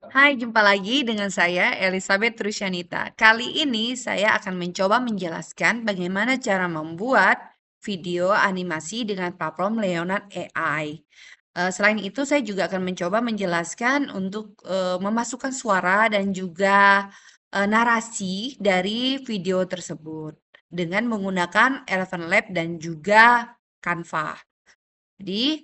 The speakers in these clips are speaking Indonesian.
Hai, jumpa lagi dengan saya Elizabeth Trusyanita. Kali ini saya akan mencoba menjelaskan bagaimana cara membuat video animasi dengan platform Leonard AI. Selain itu, saya juga akan mencoba menjelaskan untuk memasukkan suara dan juga narasi dari video tersebut dengan menggunakan Eleven Lab dan juga Canva. Jadi,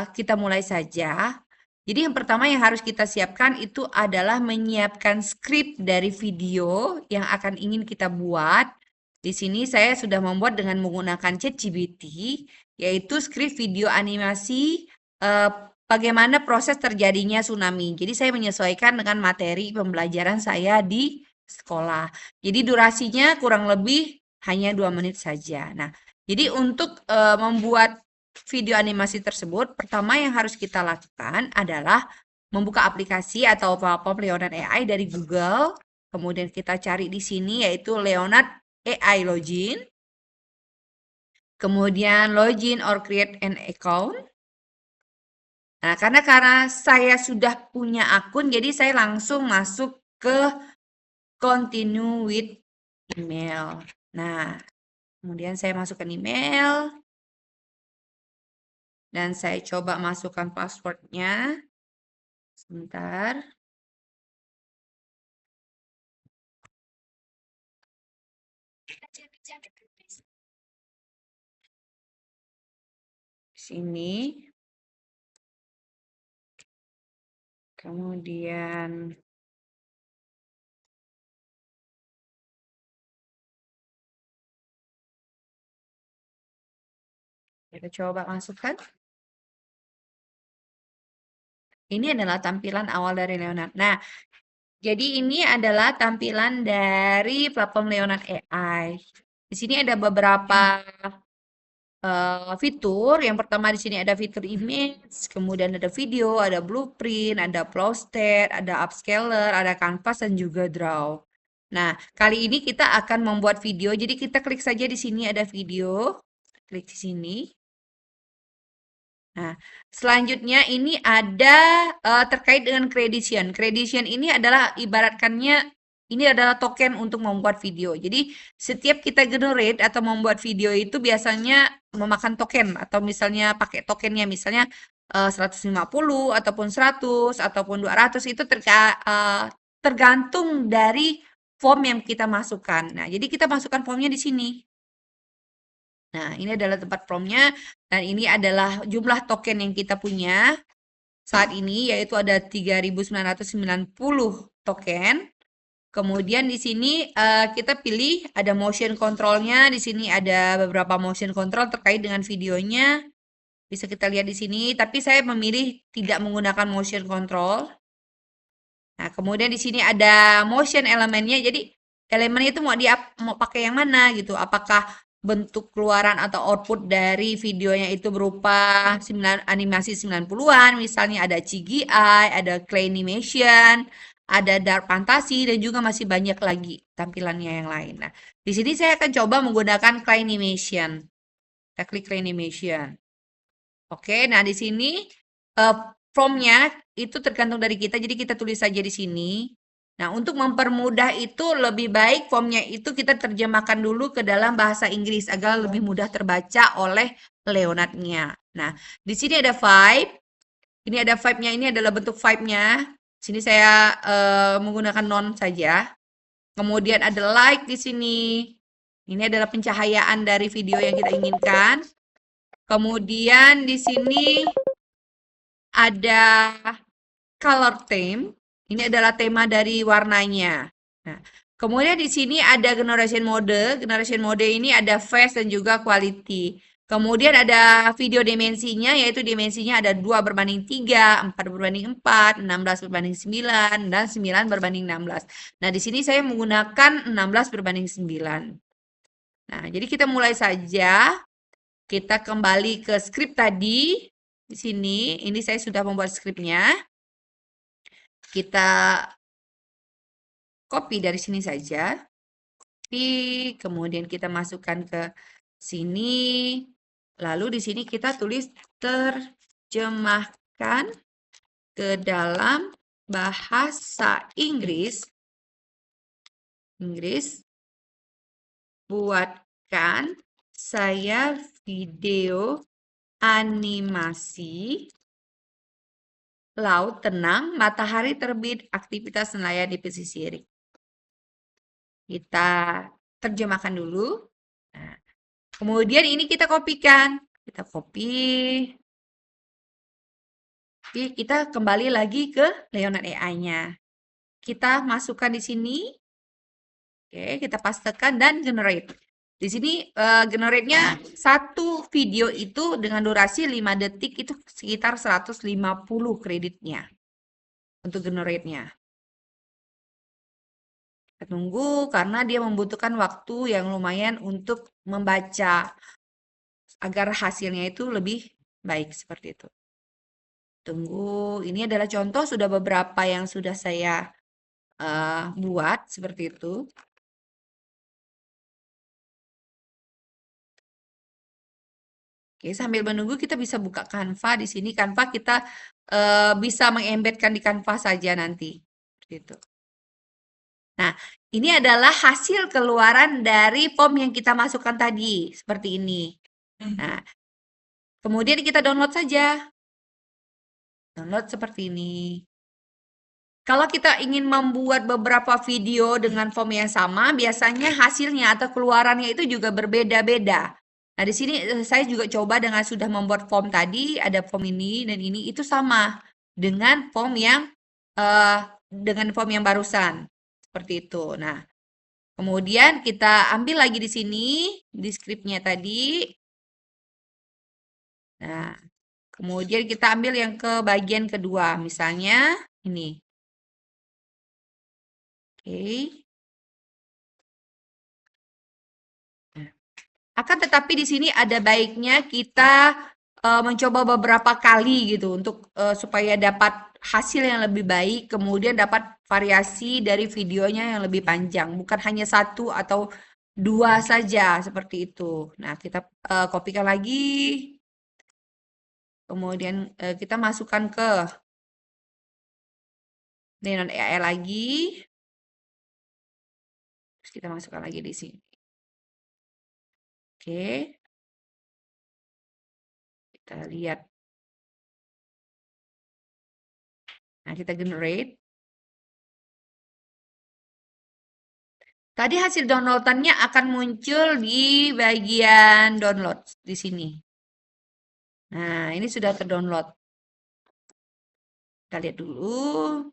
kita mulai saja. Jadi yang pertama yang harus kita siapkan itu adalah menyiapkan skrip dari video yang akan ingin kita buat. Di sini saya sudah membuat dengan menggunakan ChatGPT, yaitu skrip video animasi bagaimana proses terjadinya tsunami. Jadi saya menyesuaikan dengan materi pembelajaran saya di sekolah. Jadi durasinya kurang lebih hanya 2 menit saja. Nah, jadi untuk membuat video animasi tersebut, pertama yang harus kita lakukan adalah membuka aplikasi atau platform Leonard AI dari Google. Kemudian kita cari di sini yaitu Leonard AI Login. Kemudian login or create an account. Nah, karena saya sudah punya akun, jadi saya langsung masuk ke continue with email. Nah, kemudian saya masukkan email. Dan saya coba masukkan passwordnya. Sebentar. Sini. Kemudian kita coba masukkan. Ini adalah tampilan awal dari Leonard. Nah, jadi ini adalah tampilan dari platform Leonard AI. Di sini ada beberapa fitur. Yang pertama di sini ada fitur image, kemudian ada video, ada blueprint, ada Plowstat, ada upscaler, ada canvas dan juga draw. Nah, kali ini kita akan membuat video. Jadi kita klik saja di sini ada video. Klik di sini. Nah, selanjutnya ini ada terkait dengan Credition. Credition ini adalah ibaratkannya ini adalah token untuk membuat video. Jadi setiap kita generate atau membuat video itu biasanya memakan token atau misalnya pakai tokennya misalnya 150 ataupun 100 ataupun 200 itu tergantung dari form yang kita masukkan. Nah, jadi kita masukkan formnya di sini. Nah, ini adalah tempat promnya dan ini adalah jumlah token yang kita punya saat ini yaitu ada 3.990 token. Kemudian di sini kita pilih ada motion controlnya. Di sini ada beberapa motion control terkait dengan videonya. Bisa kita lihat di sini, tapi saya memilih tidak menggunakan motion control. Nah, kemudian di sini ada motion elemennya. Jadi elemennya itu mau pakai yang mana gitu? Apakah bentuk keluaran atau output dari videonya itu berupa animasi 90-an, misalnya ada CGI, ada Claymation, ada dark fantasy dan juga masih banyak lagi tampilannya yang lain. Nah, di sini saya akan coba menggunakan Claymation. Kita klik Claymation. Oke, nah di sini prompt-nya itu tergantung dari kita, jadi kita tulis saja di sini. Nah, untuk mempermudah itu lebih baik formnya itu kita terjemahkan dulu ke dalam bahasa Inggris agar lebih mudah terbaca oleh Leonard-nya. Nah, di sini ada vibe. Ini ada vibe-nya, ini adalah bentuk vibe-nya. Sini saya menggunakan non saja. Kemudian ada like di sini. Ini adalah pencahayaan dari video yang kita inginkan. Kemudian di sini ada color theme. Ini adalah tema dari warnanya. Nah, kemudian di sini ada generation mode. Generation mode ini ada fast dan juga quality. Kemudian ada video dimensinya, yaitu dimensinya ada 2:3, 4:4, 16:9, dan 9:16. Nah, di sini saya menggunakan 16:9. Nah, jadi kita mulai saja. Kita kembali ke skrip tadi. Di sini, ini saya sudah membuat skripnya. Kita copy dari sini saja. Copy, kemudian kita masukkan ke sini. Lalu di sini kita tulis terjemahkan ke dalam bahasa Inggris, buatkan saya video animasi laut tenang, matahari terbit, aktivitas nelayan di pesisir. Kita terjemahkan dulu. Nah, kemudian ini kita kopikan. Kita copy. Oke, kita kembali lagi ke Leonardo AI-nya. Kita masukkan di sini. Oke, kita pastekan dan generate. Di sini generate-nya satu video itu dengan durasi 5 detik itu sekitar 150 kreditnya untuk generate-nya. Kita tunggu karena dia membutuhkan waktu yang lumayan untuk membaca agar hasilnya itu lebih baik seperti itu. Tunggu, ini adalah contoh sudah beberapa yang sudah saya buat seperti itu. Oke, sambil menunggu kita bisa buka Canva di sini. Canva kita bisa mengembedkan di Canva saja nanti. Seperti itu. Nah, ini adalah hasil keluaran dari form yang kita masukkan tadi, seperti ini. Nah, kemudian kita download saja. Download seperti ini. Kalau kita ingin membuat beberapa video dengan form yang sama, biasanya hasilnya atau keluarannya itu juga berbeda-beda. Nah, di sini saya juga coba dengan sudah membuat form tadi, ada form ini dan ini itu sama dengan form yang barusan. Seperti itu. Nah, kemudian kita ambil lagi di sini di skripnya tadi. Nah, kemudian kita ambil yang ke bagian kedua, misalnya ini. Oke. Akan tetapi di sini ada baiknya kita mencoba beberapa kali gitu untuk supaya dapat hasil yang lebih baik, kemudian dapat variasi dari videonya yang lebih panjang, bukan hanya satu atau dua saja seperti itu. Nah, kita kopikan lagi, kemudian kita masukkan ke Neon AI lagi, terus kita masukkan lagi di sini. Oke, kita lihat. Nah, kita generate. Tadi hasil downloadannya akan muncul di bagian download di sini. Nah, ini sudah terdownload. Kita lihat dulu.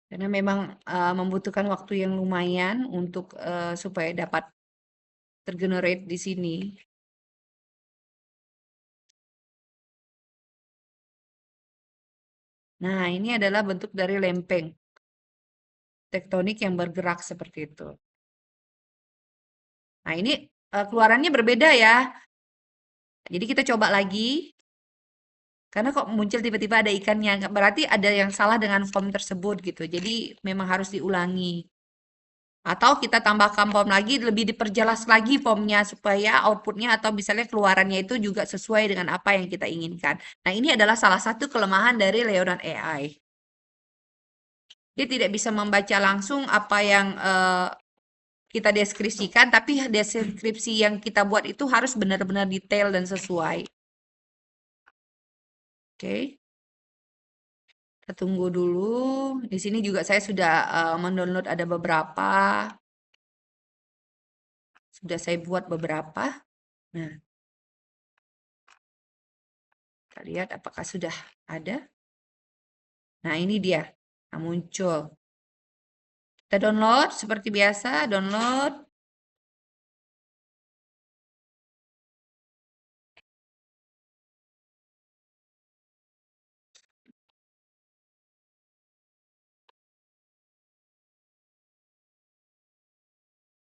Karena memang membutuhkan waktu yang lumayan untuk supaya dapat tergenerate di sini. Nah, ini adalah bentuk dari lempeng tektonik yang bergerak seperti itu. Nah, ini keluarannya berbeda ya. Jadi kita coba lagi. Karena kok muncul tiba-tiba ada ikannya, berarti ada yang salah dengan form tersebut gitu. Jadi memang harus diulangi. Atau kita tambahkan form lagi, lebih diperjelas lagi formnya supaya outputnya atau misalnya keluarannya itu juga sesuai dengan apa yang kita inginkan. Nah, ini adalah salah satu kelemahan dari Leonardo AI. Dia tidak bisa membaca langsung apa yang kita deskripsikan, tapi deskripsi yang kita buat itu harus benar-benar detail dan sesuai. Oke. Kita tunggu dulu. Di sini juga saya sudah mendownload ada beberapa. Sudah saya buat beberapa. Nah, kita lihat apakah sudah ada. Nah, ini dia. Nah, muncul. Kita download seperti biasa, download.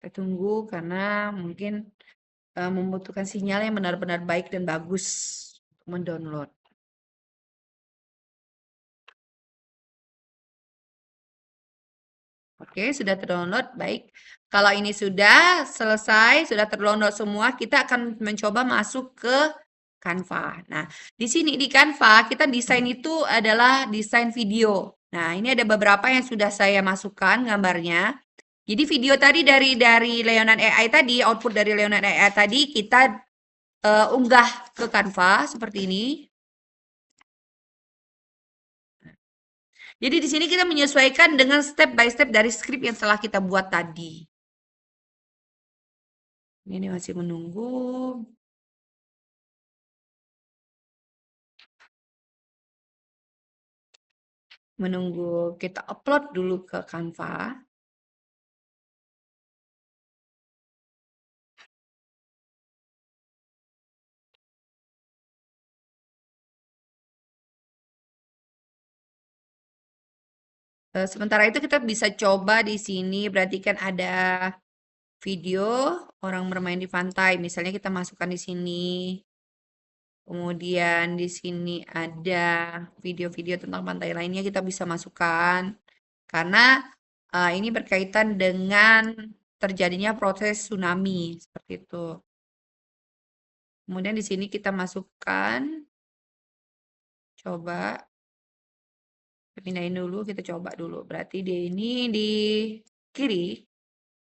Kita tunggu karena mungkin membutuhkan sinyal yang benar-benar baik dan bagus untuk mendownload. Oke, sudah terdownload. Baik. Kalau ini sudah selesai, sudah terdownload semua, kita akan mencoba masuk ke Canva. Nah, di sini di Canva kita desain itu adalah desain video. Nah, ini ada beberapa yang sudah saya masukkan gambarnya. Jadi video tadi dari Leonardo AI tadi, output dari Leonardo AI tadi kita unggah ke Canva seperti ini. Jadi di sini kita menyesuaikan dengan step by step dari script yang telah kita buat tadi. Ini masih menunggu. Menunggu kita upload dulu ke Canva. Sementara itu kita bisa coba di sini, berarti kan ada video orang bermain di pantai. Misalnya kita masukkan di sini. Kemudian di sini ada video-video tentang pantai lainnya kita bisa masukkan. Karena ini berkaitan dengan terjadinya proses tsunami seperti itu. Kemudian di sini kita masukkan, coba pindahin dulu, kita coba dulu. Berarti di ini di kiri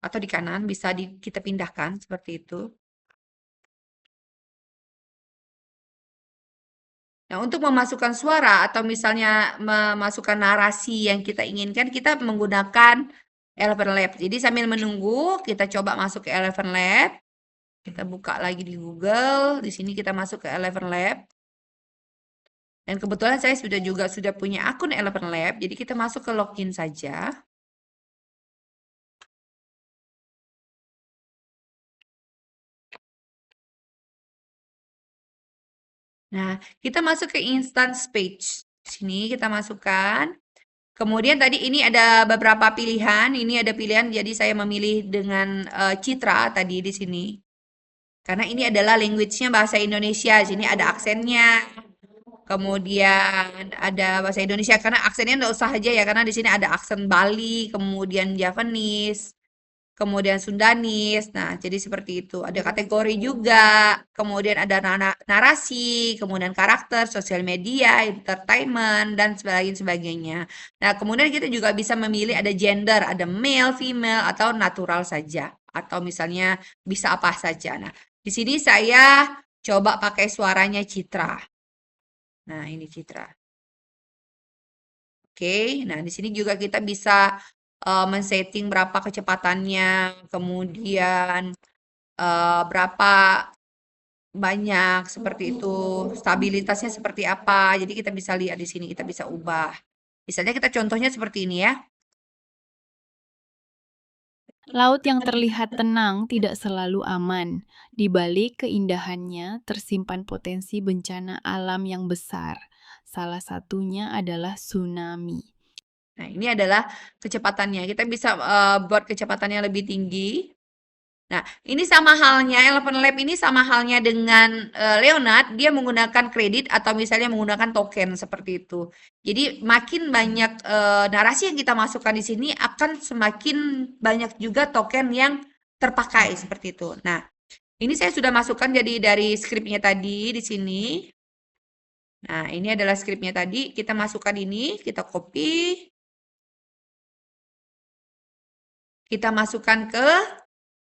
atau di kanan bisa kita pindahkan seperti itu. Nah, untuk memasukkan suara atau misalnya memasukkan narasi yang kita inginkan, kita menggunakan Eleven Lab. Jadi sambil menunggu, kita coba masuk ke Eleven Lab. Kita buka lagi di Google. Di sini kita masuk ke Eleven Lab. Dan kebetulan saya sudah punya akun Eleven Lab, jadi kita masuk ke login saja. Nah, kita masuk ke instance page. Sini kita masukkan. Kemudian tadi ini ada beberapa pilihan. Ini ada pilihan, jadi saya memilih dengan Citra tadi di sini. Karena ini adalah language-nya bahasa Indonesia. Sini ada aksennya. Kemudian ada bahasa Indonesia. Karena aksennya nggak usah aja ya. Karena di sini ada aksen Bali, kemudian Javanese, kemudian Sundanis. Nah, jadi seperti itu. Ada kategori juga, kemudian ada narasi, kemudian karakter, sosial media, entertainment, dan sebagainya. Nah, kemudian kita juga bisa memilih ada gender, ada male, female, atau natural saja. Atau misalnya bisa apa saja. Nah, di sini saya coba pakai suaranya Citra. Nah, ini Citra. Oke, nah di sini juga kita bisa men-setting berapa kecepatannya, kemudian berapa banyak seperti itu, stabilitasnya seperti apa. Jadi kita bisa lihat di sini, kita bisa ubah. Misalnya kita contohnya seperti ini ya. Laut yang terlihat tenang tidak selalu aman. Di balik keindahannya tersimpan potensi bencana alam yang besar. Salah satunya adalah tsunami. Nah, ini adalah kecepatannya. Kita bisa buat kecepatannya lebih tinggi. Nah, ini sama halnya, Eleven Lab ini sama halnya dengan Leonard, dia menggunakan kredit atau misalnya menggunakan token seperti itu. Jadi makin banyak narasi yang kita masukkan di sini akan semakin banyak juga token yang terpakai seperti itu. Nah, ini saya sudah masukkan jadi dari skripnya tadi di sini. Nah, ini adalah skripnya tadi. Kita masukkan ini, kita copy. Kita masukkan ke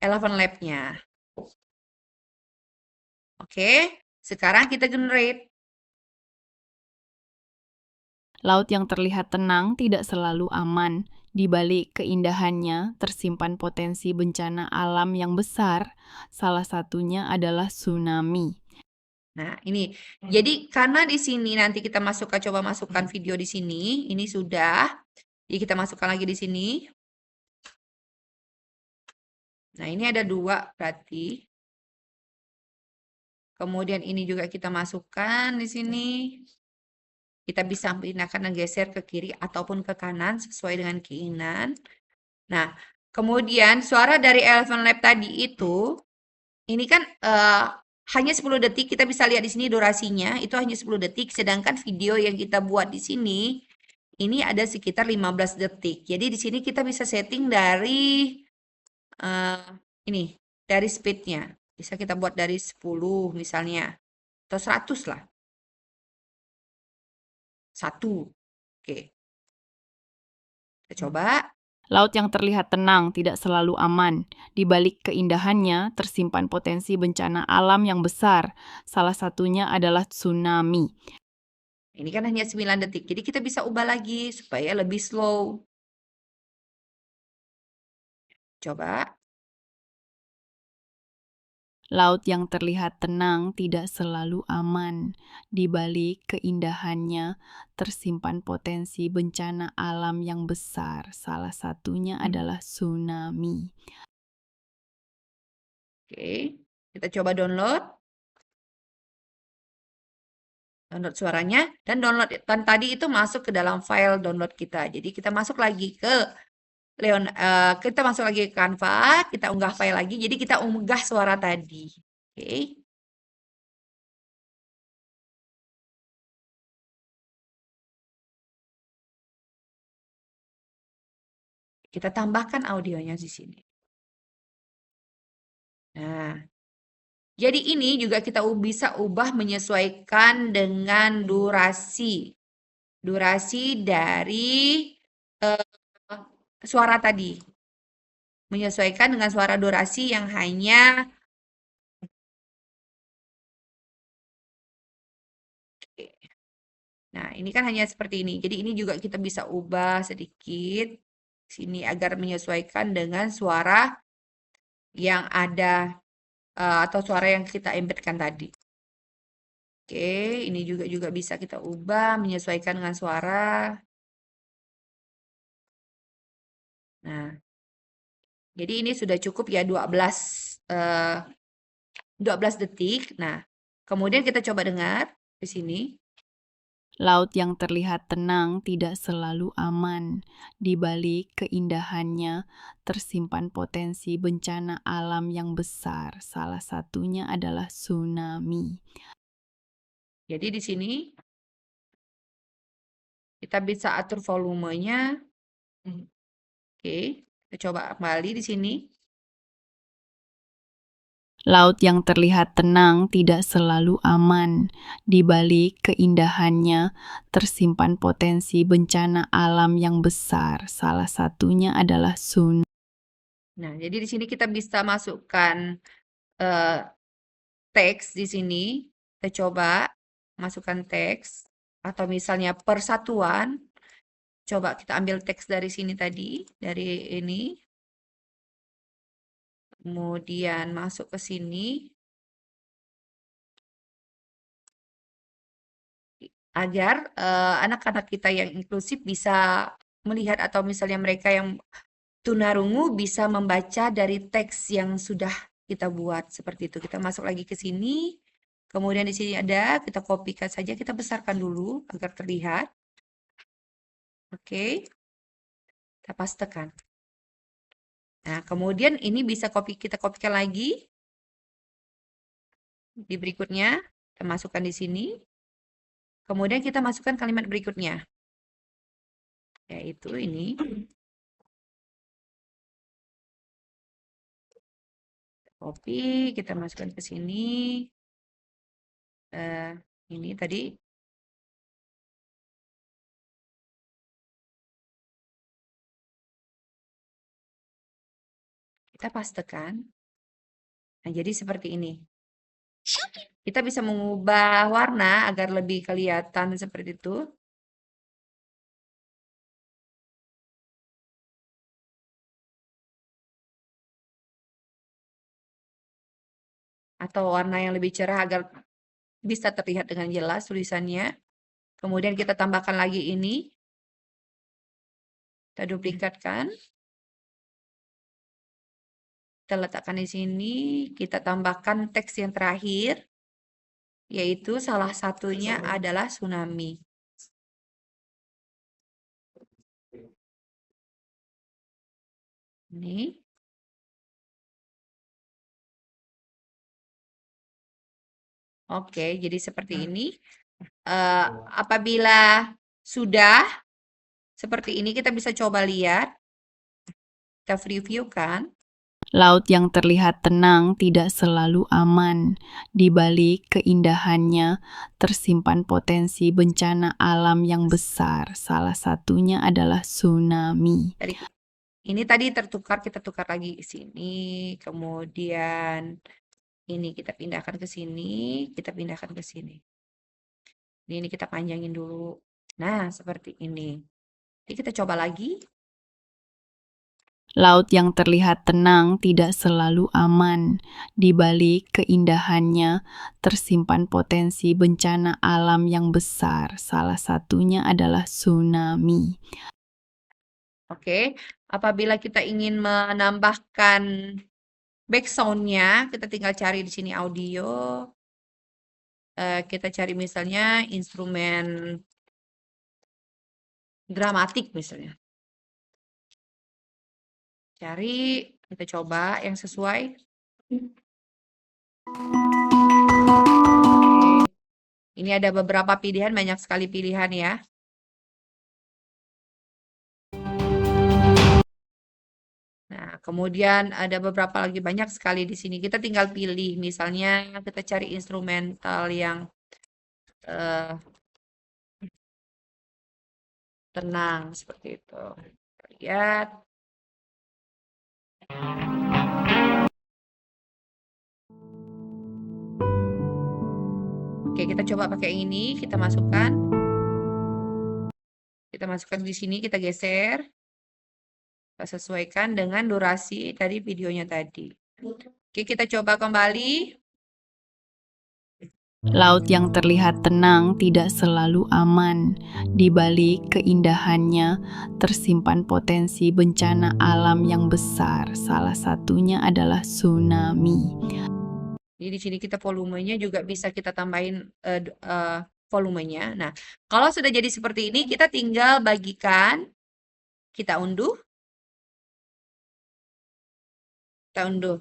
Eleven Lab-nya. Oke, sekarang kita generate. Laut yang terlihat tenang tidak selalu aman. Di balik keindahannya tersimpan potensi bencana alam yang besar. Salah satunya adalah tsunami. Nah, ini. Jadi karena di sini nanti kita coba masukkan video di sini. Ini sudah. Jadi kita masukkan lagi di sini. Nah, ini ada 2 berarti. Kemudian ini juga kita masukkan di sini. Kita bisa pindahkan dan geser ke kiri ataupun ke kanan sesuai dengan keinginan. Nah, kemudian suara dari Eleven Lab tadi itu, ini kan hanya 10 detik, kita bisa lihat di sini durasinya, itu hanya 10 detik, sedangkan video yang kita buat di sini, ini ada sekitar 15 detik. Jadi di sini kita bisa setting dari ini, dari speednya. Bisa kita buat dari 10 misalnya, atau 100 lah. 1. Oke, kita coba. Laut yang terlihat tenang tidak selalu aman. Di balik keindahannya tersimpan potensi bencana alam yang besar. Salah satunya adalah tsunami. Ini kan hanya 9 detik, jadi kita bisa ubah lagi supaya lebih slow. Coba. Laut yang terlihat tenang tidak selalu aman. Di balik keindahannya tersimpan potensi bencana alam yang besar. Salah satunya adalah tsunami. Oke, kita coba download. Download suaranya, dan download kan tadi itu masuk ke dalam file download kita. Jadi kita masuk lagi ke kita masuk lagi ke Canva, kita unggah file lagi. Jadi kita unggah suara tadi. Oke. Kita tambahkan audionya di sini. Nah, jadi ini juga kita bisa ubah menyesuaikan dengan durasi. Durasi dari suara tadi. Menyesuaikan dengan suara durasi yang hanya Nah, ini kan hanya seperti ini. Jadi ini juga kita bisa ubah sedikit sini agar menyesuaikan dengan suara yang ada atau suara yang kita embedkan tadi. Oke, ini juga bisa kita ubah menyesuaikan dengan suara. Nah, jadi ini sudah cukup ya 12 detik. Nah, kemudian kita coba dengar di sini. Laut yang terlihat tenang tidak selalu aman. Di balik keindahannya tersimpan potensi bencana alam yang besar. Salah satunya adalah tsunami. Jadi di sini kita bisa atur volumenya. Oke, kita coba kembali di sini. Laut yang terlihat tenang tidak selalu aman. Di balik keindahannya tersimpan potensi bencana alam yang besar. Salah satunya adalah tsunami. Nah, jadi di sini kita bisa masukkan teks di sini. Kita coba masukkan teks atau misalnya persatuan. Coba kita ambil teks dari sini tadi, dari ini. Kemudian masuk ke sini. Agar anak-anak kita yang inklusif bisa melihat atau misalnya mereka yang tunarungu bisa membaca dari teks yang sudah kita buat seperti itu. Kita masuk lagi ke sini. Kemudian di sini ada, kita kopikan saja, kita besarkan dulu agar terlihat. Oke. Kita pastekan. Nah, kemudian ini bisa kita kopikan lagi. Di berikutnya, kita masukkan di sini. Kemudian kita masukkan kalimat berikutnya. Yaitu ini. Copy, kita masukkan ke sini. Ini tadi. Kita pastekan. Nah, jadi seperti ini. Kita bisa mengubah warna agar lebih kelihatan seperti itu. Atau warna yang lebih cerah agar bisa terlihat dengan jelas tulisannya. Kemudian kita tambahkan lagi ini. Kita duplikatkan. Kita letakkan di sini. Kita tambahkan teks yang terakhir. Yaitu salah satunya adalah tsunami. Ini. Oke, jadi seperti ini. Apabila sudah Seperti ini kita bisa coba lihat. Kita preview kan. Laut yang terlihat tenang tidak selalu aman. Di balik keindahannya tersimpan potensi bencana alam yang besar. Salah satunya adalah tsunami. Ini tadi tertukar, kita tukar lagi ke sini. Kemudian ini kita pindahkan ke sini, kita pindahkan ke sini. Ini kita panjangin dulu. Nah, seperti ini. Jadi kita coba lagi. Laut yang terlihat tenang tidak selalu aman. Di balik keindahannya tersimpan potensi bencana alam yang besar. Salah satunya adalah tsunami. Oke, apabila kita ingin menambahkan background-nya, kita tinggal cari di sini audio. Kita cari misalnya instrumen dramatik misalnya. Cari, kita coba yang sesuai. Ini ada beberapa pilihan, banyak sekali pilihan ya. Nah, kemudian ada beberapa lagi, banyak sekali di sini. Kita tinggal pilih, misalnya kita cari instrumental yang tenang seperti itu. Lihat. Oke, kita coba pakai ini, kita masukkan. Kita masukkan di sini, kita geser. Kita sesuaikan dengan durasi dari videonya tadi. Oke, kita coba kembali. Laut yang terlihat tenang tidak selalu aman. Di balik keindahannya tersimpan potensi bencana alam yang besar. Salah satunya adalah tsunami. Jadi di sini kita volumenya juga bisa kita tambahin volumenya. Nah, kalau sudah jadi seperti ini, kita tinggal bagikan. Kita unduh. Kita unduh.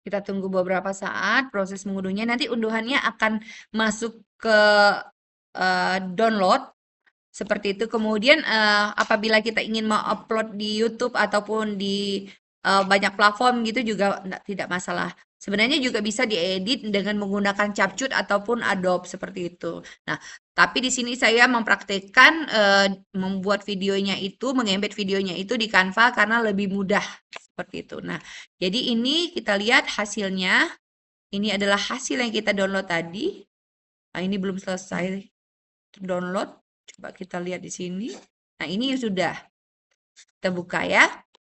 Kita tunggu beberapa saat proses mengunduhnya. Nanti unduhannya akan masuk ke download seperti itu. Kemudian apabila kita ingin mau-upload di YouTube ataupun di banyak platform gitu juga tidak masalah. Sebenarnya juga bisa diedit dengan menggunakan CapCut ataupun Adobe seperti itu. Nah, tapi di sini saya mempraktekkan membuat videonya itu, mengembed videonya itu di Canva karena lebih mudah seperti itu. Nah, jadi ini kita lihat hasilnya. Ini adalah hasil yang kita download tadi. Nah, ini belum selesai download. Coba kita lihat di sini. Nah, ini sudah. Kita buka ya.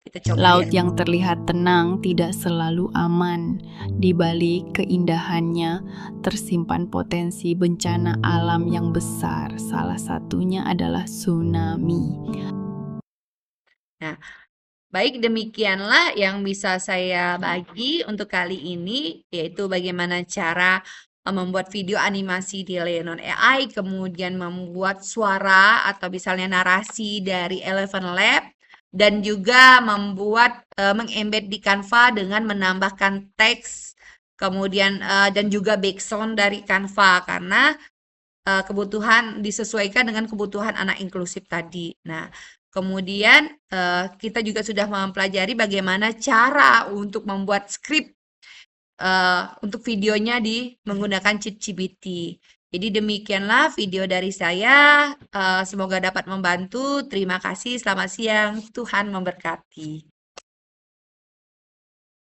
Kita coba Laut lihat. yang terlihat tenang tidak selalu aman. Di balik keindahannya tersimpan potensi bencana alam yang besar. Salah satunya adalah tsunami. Nah, baik demikianlah yang bisa saya bagi untuk kali ini, yaitu bagaimana cara membuat video animasi di Leonon AI, kemudian membuat suara atau misalnya narasi dari Eleven Lab, dan juga membuat mengembed di Canva dengan menambahkan teks, kemudian dan juga background dari Canva karena kebutuhan disesuaikan dengan kebutuhan anak inklusif tadi. Nah, kemudian kita juga sudah mempelajari bagaimana cara untuk membuat skrip untuk videonya menggunakan ChatGPT. Jadi demikianlah video dari saya. Semoga dapat membantu. Terima kasih. Selamat siang. Tuhan memberkati.